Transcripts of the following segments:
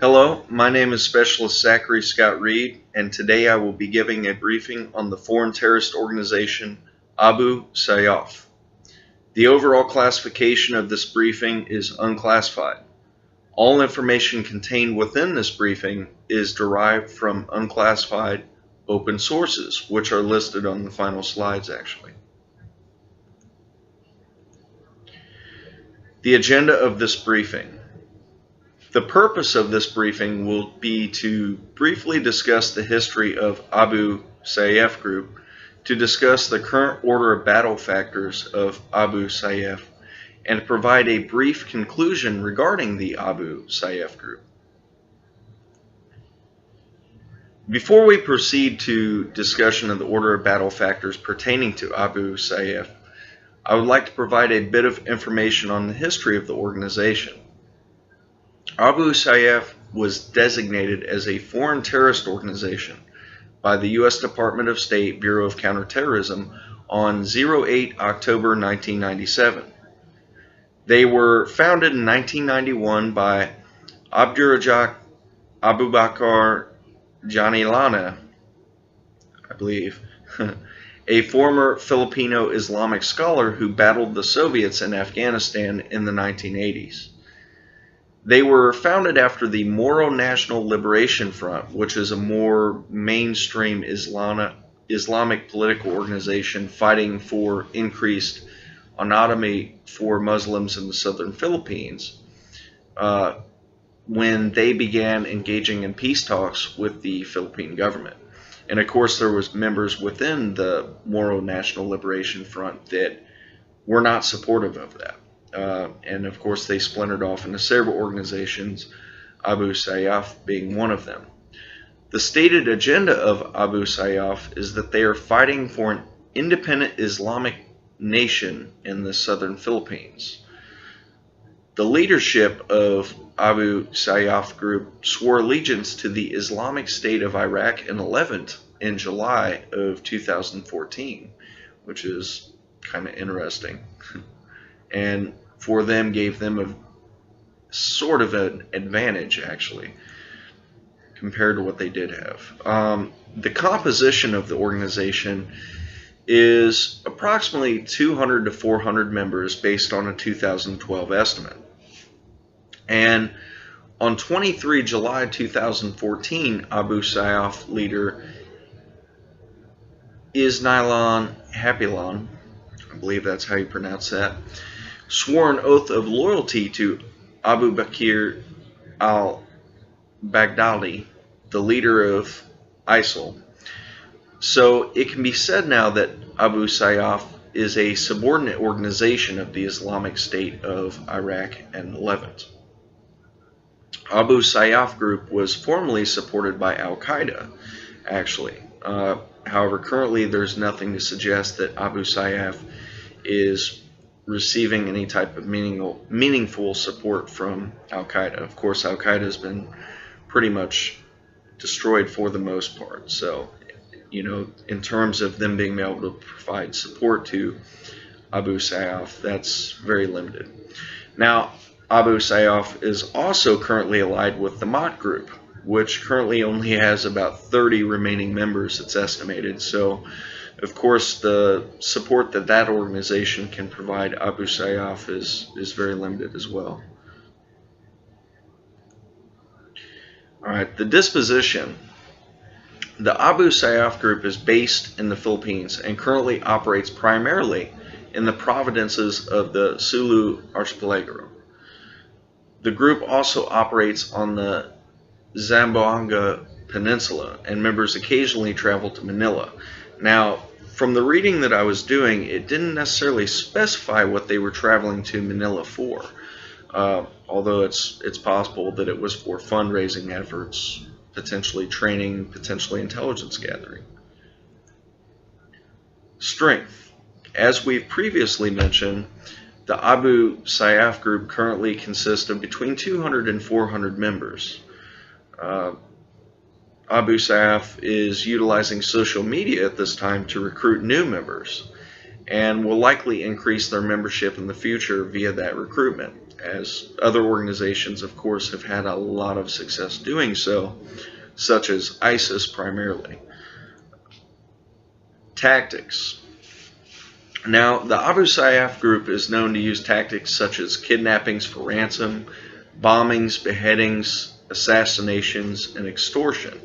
Hello, my name is Specialist Zachary Reed, and today I will be giving a briefing on the foreign terrorist organization Abu Sayyaf. The overall classification of this briefing is unclassified. All information contained within this briefing is derived from unclassified open sources, which are listed on the final slides actually. The agenda of this briefing. The purpose of this briefing will be to briefly discuss the history of Abu Sayyaf Group, to discuss the current order of battle factors of Abu Sayyaf, and provide a brief conclusion regarding the Abu Sayyaf Group. Before we proceed to discussion of the order of battle factors pertaining to Abu Sayyaf, I would like to provide a bit of information on the history of the organization. Abu Sayyaf was designated as a foreign terrorist organization by the U.S. Department of State Bureau of Counterterrorism on 08 October 1997. They were founded in 1991 by Abdurrazzaq Abubakar Janilana, I believe, a former Filipino Islamic scholar who battled the Soviets in Afghanistan in the 1980s. They were founded after the Moro National Liberation Front, which is a more mainstream Islamic political organization fighting for increased autonomy for Muslims in the southern Philippines, when they began engaging in peace talks with the Philippine government. And of course there was members within the Moro National Liberation Front that were not supportive of that. And of course they splintered off into several organizations, Abu Sayyaf being one of them. The stated agenda of Abu Sayyaf is that they are fighting for an independent Islamic nation in the southern Philippines. The leadership of Abu Sayyaf Group swore allegiance to the Islamic State of Iraq and Levant in July of 2014, which is kind of interesting. And for them gave them a sort of an advantage actually compared to what they did have. The composition of the organization is approximately 200 to 400 members based on a 2012 estimate. And on 23 July 2014, Abu Sayyaf leader Isnailan Hapilon, I believe that's how you pronounce that, swore an oath of loyalty to Abu Bakr al-Baghdadi, the leader of ISIL. So it can be said now that Abu Sayyaf is a subordinate organization of the Islamic State of Iraq and Levant. Abu Sayyaf Group was formerly supported by Al-Qaeda, actually. However, currently there's nothing to suggest that Abu Sayyaf is receiving any type of meaningful support from Al-Qaeda. Of course, Al-Qaeda has been pretty much destroyed for the most part. So, in terms of them being able to provide support to Abu Sayyaf, that's very limited. Now, Abu Sayyaf is also currently allied with the Mott Group, which currently only has about 30 remaining members, it's estimated. So, of course, the support that that organization can provide Abu Sayyaf is very limited as well. Alright, the disposition. The Abu Sayyaf Group is based in the Philippines and currently operates primarily in the provinces of the Sulu Archipelago. The group also operates on the Zamboanga Peninsula, and members occasionally travel to Manila. Now, from the reading that I was doing, it didn't necessarily specify what they were traveling to Manila for, although it's possible that it was for fundraising efforts, potentially training, potentially intelligence gathering. Strength. As we've previously mentioned, the Abu Sayyaf Group currently consists of between 200 and 400 members. Abu Sayyaf is utilizing social media at this time to recruit new members and will likely increase their membership in the future via that recruitment. as other organizations, of course, have had a lot of success doing so, such as ISIS primarily. Tactics. Now, the Abu Sayyaf group is known to use tactics such as kidnappings for ransom, bombings, beheadings, assassinations, and extortion.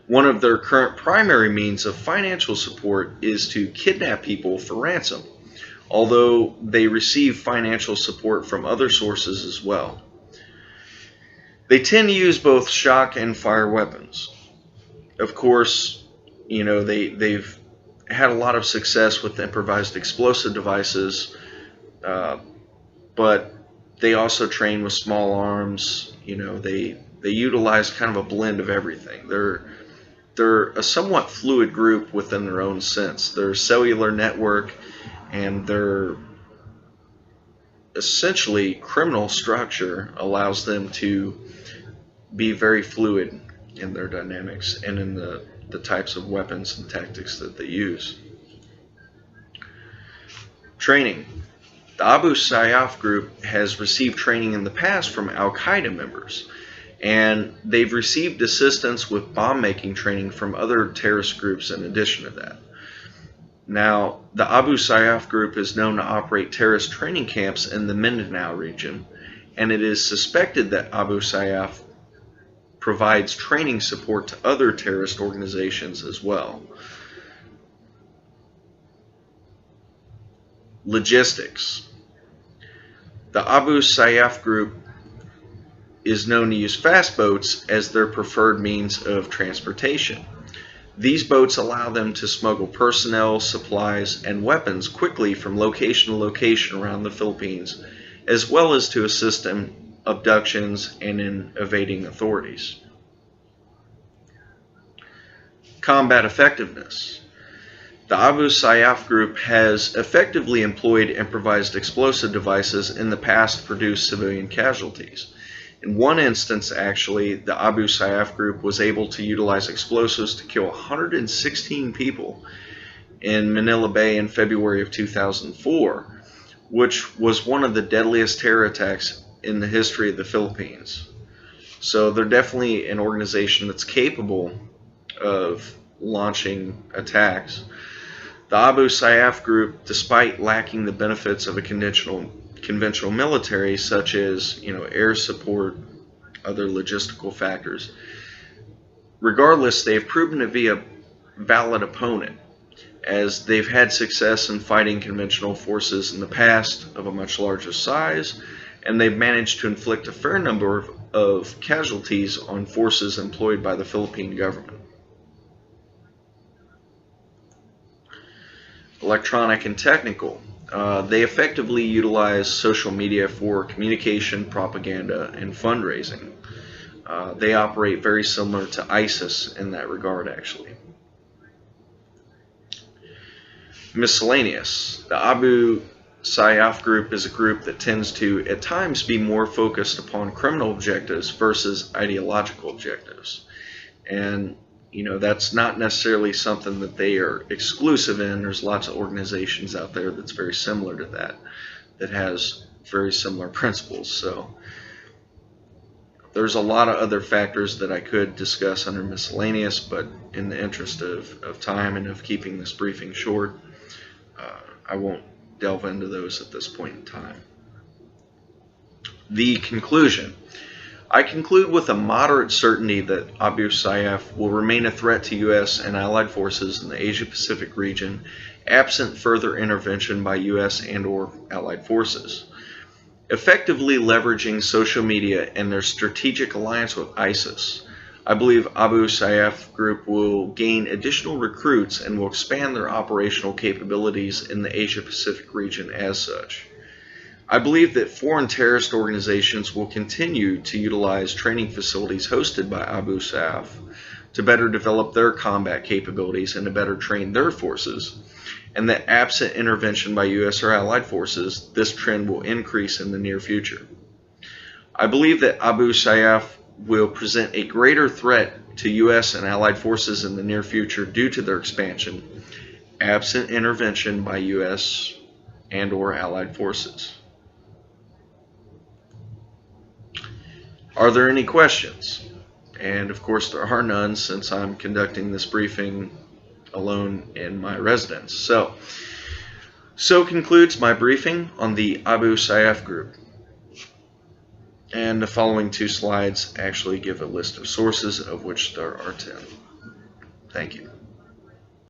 One of their current primary means of financial support is to kidnap people for ransom, although they receive financial support from other sources as well. They tend to use both shock and fire weapons. Of course, they've had a lot of success with improvised explosive devices, but they also train with small arms. They utilize kind of a blend of everything. They're a somewhat fluid group within their own sense. Their cellular network and their essentially criminal structure allows them to be very fluid in their dynamics and in the types of weapons and tactics that they use. Training. The Abu Sayyaf group has received training in the past from Al-Qaeda members, and they've received assistance with bomb-making training from other terrorist groups in addition to that. Now, the Abu Sayyaf group is known to operate terrorist training camps in the Mindanao region, and it is suspected that Abu Sayyaf provides training support to other terrorist organizations as well. Logistics. The Abu Sayyaf group is known to use fast boats as their preferred means of transportation. These boats allow them to smuggle personnel, supplies, and weapons quickly from location to location around the Philippines, as well as to assist in abductions and in evading authorities. Combat effectiveness. The Abu Sayyaf group has effectively employed improvised explosive devices in the past to produce civilian casualties. In one instance, actually, the Abu Sayyaf group was able to utilize explosives to kill 116 people in Manila Bay in February of 2004, which was one of the deadliest terror attacks in the history of the Philippines. So they're definitely an organization that's capable of launching attacks. The Abu Sayyaf group, despite lacking the benefits of a conventional military, such as air support, other logistical factors, regardless, they have proven to be a valid opponent, as they've had success in fighting conventional forces in the past of a much larger size, and they've managed to inflict a fair number of casualties on forces employed by the Philippine government. Electronic and technical. They effectively utilize social media for communication, propaganda, and fundraising. They operate very similar to ISIS in that regard, actually. Miscellaneous. The Abu Sayyaf group is a group that tends to, at times, be more focused upon criminal objectives versus ideological objectives. And that's not necessarily something that they are exclusive in. There's lots of organizations out there that's very similar to that has very similar principles. So there's a lot of other factors that I could discuss under miscellaneous, but in the interest of time and of keeping this briefing short, I won't delve into those at this point in time. The conclusion. I conclude with a moderate certainty that Abu Sayyaf will remain a threat to U.S. and allied forces in the Asia-Pacific region, absent further intervention by U.S. and/or allied forces. Effectively leveraging social media and their strategic alliance with ISIS, I believe Abu Sayyaf group will gain additional recruits and will expand their operational capabilities in the Asia-Pacific region as such. I believe that foreign terrorist organizations will continue to utilize training facilities hosted by Abu Sayyaf to better develop their combat capabilities and to better train their forces, and that absent intervention by U.S. or allied forces, this trend will increase in the near future. I believe that Abu Sayyaf will present a greater threat to U.S. and allied forces in the near future due to their expansion, absent intervention by U.S. and/or allied forces. Are there any questions? And of course there are none, since I'm conducting this briefing alone in my residence. So concludes my briefing on the Abu Sayyaf group. And the following 2 slides actually give a list of sources, of which there are 10. Thank you.